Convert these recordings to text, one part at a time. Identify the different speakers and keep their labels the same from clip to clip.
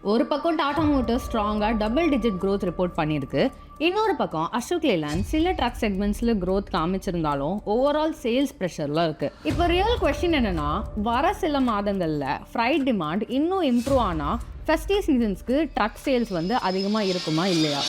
Speaker 1: ஒரு பக்கம் டாடா மோட்டர்ஸ் ஸ்ட்ராங்காக டபுள் டிஜிட் க்ரோத் ரிப்போர்ட் பண்ணியிருக்கு. இன்னொரு பக்கம் அசோக் லேலண்ட் சில ட்ரக் செக்மெண்ட்ஸில் க்ரோத் காமிச்சிருந்தாலும் ஓவரால் சேல்ஸ் ப்ரெஷரில் இருக்குது. இப்போ ரியல் கொஸ்டின் என்னென்னா, வர சில மாதங்களில் ஃப்ரைட் டிமாண்ட் இன்னும் இம்ப்ரூவ் ஆனால் ஃபெஸ்டிவ் சீசன்ஸ்க்கு ட்ரக் சேல்ஸ் அதிகமாக இருக்குமா இல்லையா?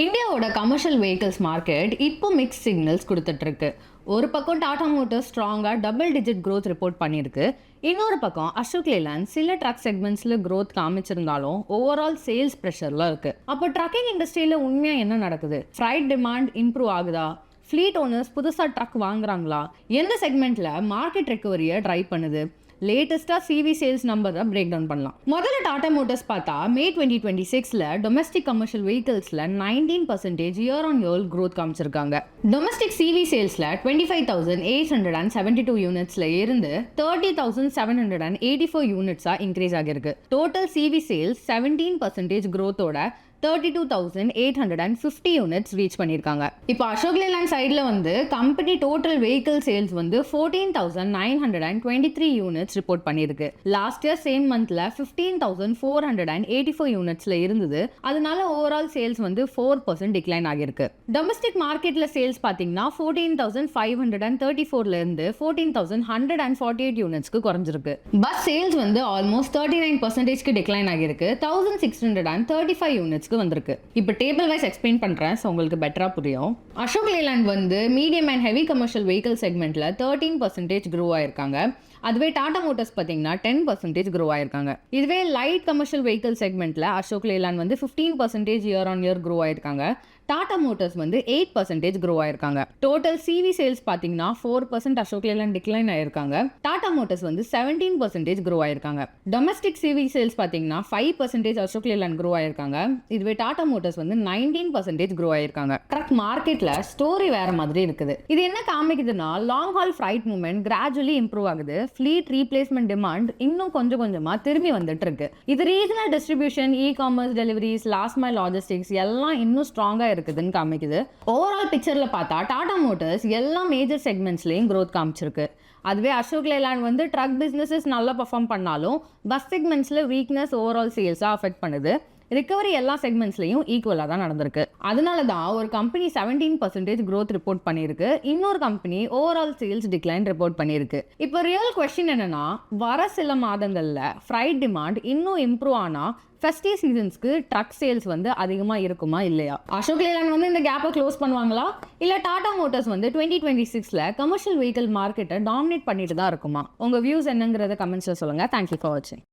Speaker 1: இந்தியாவோட கமர்ஷியல் வெஹிக்கிள்ஸ் மார்க்கெட் இப்போ மிக்ஸ் சிக்னல்ஸ் கொடுத்துட்ருக்கு. ஒரு பக்கம் டாடா மோட்டர்ஸ் ஸ்ட்ராங்காக டபுள் டிஜிட் க்ரோத் ரிப்போர்ட் பண்ணியிருக்கு. இன்னொரு பக்கம் அசோக் லேலண்ட் சில ட்ரக் செக்மெண்ட்ஸில் க்ரோத் காமிச்சிருந்தாலும் ஓவரால் சேல்ஸ் ப்ரெஷரில் இருக்குது. அப்போ ட்ரக்கிங் இண்டஸ்ட்ரியில் உண்மையாக என்ன நடக்குது? ஃப்ரைட் டிமாண்ட் இம்ப்ரூவ் ஆகுதா? ஃப்ளீட் ஓனர்ஸ் புதுசாக ட்ரக் வாங்குறாங்களா? எந்த செக்மெண்ட்டில் மார்க்கெட் ரெக்கவரியை ட்ரைவ் பண்ணுது? லேட்டஸ்ட்டாக சிவி சேல்ஸ் நம்பரை பிரேக் டவுன் பண்ணலாம். முதல்ல டாடா மோட்டர்ஸ் பார்த்தா மே 2026 டொமஸ்டிக் கமர்ஷியல் வெஹிக்கிள்ஸில் 19% இயர் ஆன் இயர் க்ரோத் காமிச்சிருக்காங்க. டொமஸ்டிக் சிவி சேல்ஸில் 25,872 யூனிட்ஸில் இருந்து 30,784 யூனிட்ஸாக இன்க்ரீஸ் ஆகிருக்கு. டோட்டல் சிவி சேல்ஸ் 17% க்ரோத்தோட 32,850 யூனிட்ஸ் ரீச் பண்ணியிருக்காங்க. இப்போ அசோக் லேலண்ட் சைடில் company total vehicle sales 14,923 units report பண்ணியிருக்கு. லாஸ்ட் இயர் சேம் மந்த்ல 15,484 யூனிட்ஸ்ல இருந்தது. அதனால ஓவரால் சேல்ஸ் 4% டிக்ளைன் ஆகிருக்கு. டொமஸ்டிக் மார்க்கெட்ல சேல்ஸ் பார்த்தீங்கன்னா 14,534 இருந்து 14,148 யூனிட்ஸ்க்கு குறைஞ்சிருக்கு. பஸ் சேல்ஸ் ஆல்மோஸ்ட் 39% டிக்ளைன் ஆகிருக்கு. 1,635 யூனிட்ஸ்க்கு வந்திருக்கு. இப்போ டேபிள் வைஸ் எக்ஸ்பிளைன் பண்றேன், சோ உங்களுக்கு பெட்டரா புரியும். Ashok Leyland medium and heavy commercial vehicle செக்மெண்ட்ல 13% க்ரோ ஆயிருக்காங்க. அதுவே டாடா மோட்டர்ஸ் பார்த்தீங்கன்னா 10% க்ரோ ஆயிருக்காங்க. இதுவே லைட் கமர்ஷியல் வெஹிக்கிள் செக்மெண்ட்ல Ashok Leyland 15% year on year grow ஆயிருக்காங்க. டாடா மோட்டர்ஸ் 8% க்ரோ ஆயிருக்காங்க. டோட்டல் சிவி சேல்ஸ் பார்த்தீங்கன்னா 4% அசோக் லேலண்ட் டிக்ளைன் ஆயிருக்காங்க. டாடா மோட்டர்ஸ் 17% க்ரோ ஆயிருக்காங்க. டொமஸ்டிக் சிவி சேல்ஸ் பார்த்தீங்கன்னா 5% அசோக் லேலண்ட் க்ரோ ஆயிருக்காங்க. இதுவே டாடா மோட்டர்ஸ் 19% க்ரோ ஆயிருக்காங்க. ட்ரக் மார்க்கெட்ல ஸ்டோரி வேற மாதிரி இருக்குது. இது என்ன காமிக்குதுன்னா, long haul freight movement gradually improve ஆகுது. ஃப்ளீட் ரீப்ளேஸ்மெண்ட் டிமாண்ட் இன்னும் கொஞ்சமா திரும்பி வந்துட்டு இருக்கு. இது regional distribution, e commerce deliveries, last mile logistics எல்லாம் இன்னும் ஸ்ட்ராங்கா இருக்குதுன்னு காமிக்குது. ஓவரால் பிக்சர்ல பார்த்தா டாடா மோட்டர்ஸ் எல்லா மேஜர் செக்மெண்ட்ஸ்லயும் growth காமிச்சிருக்கு. அதுவே அசோக் லேலண்ட் ட்ரக் பிசினஸஸ் நல்லா பெர்ஃபார்ம் பண்ணாலும் பஸ் செக்மெண்ட்ஸ்ல வீக்னஸ் ஓவரால் சேல்ஸா அஃபெக்ட் பண்ணுது. ரிகவரி எல்லா செக்மெண்ட்ஸ்லையும் ஈக்குவலாக தான் நடந்திருக்கு. அதனால தான் ஒரு கம்பெனி 17% க்ரோத் ரிப்போர்ட் பண்ணியிருக்கு. இன்னொரு company overall sales decline report பண்ணியிருக்கு. இப்போ ரியல் கொஸ்டின் என்னன்னா, வர சில மாதங்களில் ஃப்ரைட் டிமாண்ட் இன்னும் இம்ப்ரூவ் ஆனால் ஃபெஸ்டிவ் சீசன்ஸ்க்கு ட்ரக் சேல்ஸ் அதிகமாக இருக்குமா இல்லையா? அசோக் லேலண்ட் இந்த கேப்பை க்ளோஸ் பண்ணுவாங்களா? இல்லை டாடா மோட்டர்ஸ் 2026 கமர்ஷியல் வெஹிக்கிள் மார்க்கெட்டை டாமினேட் பண்ணிட்டு தான் இருக்குமா? உங்கள் வியூஸ் என்னங்கிறத கமெண்ட்ஸில் சொல்லுங்கள். தேங்க்யூ ஃபார் வாட்சிங்.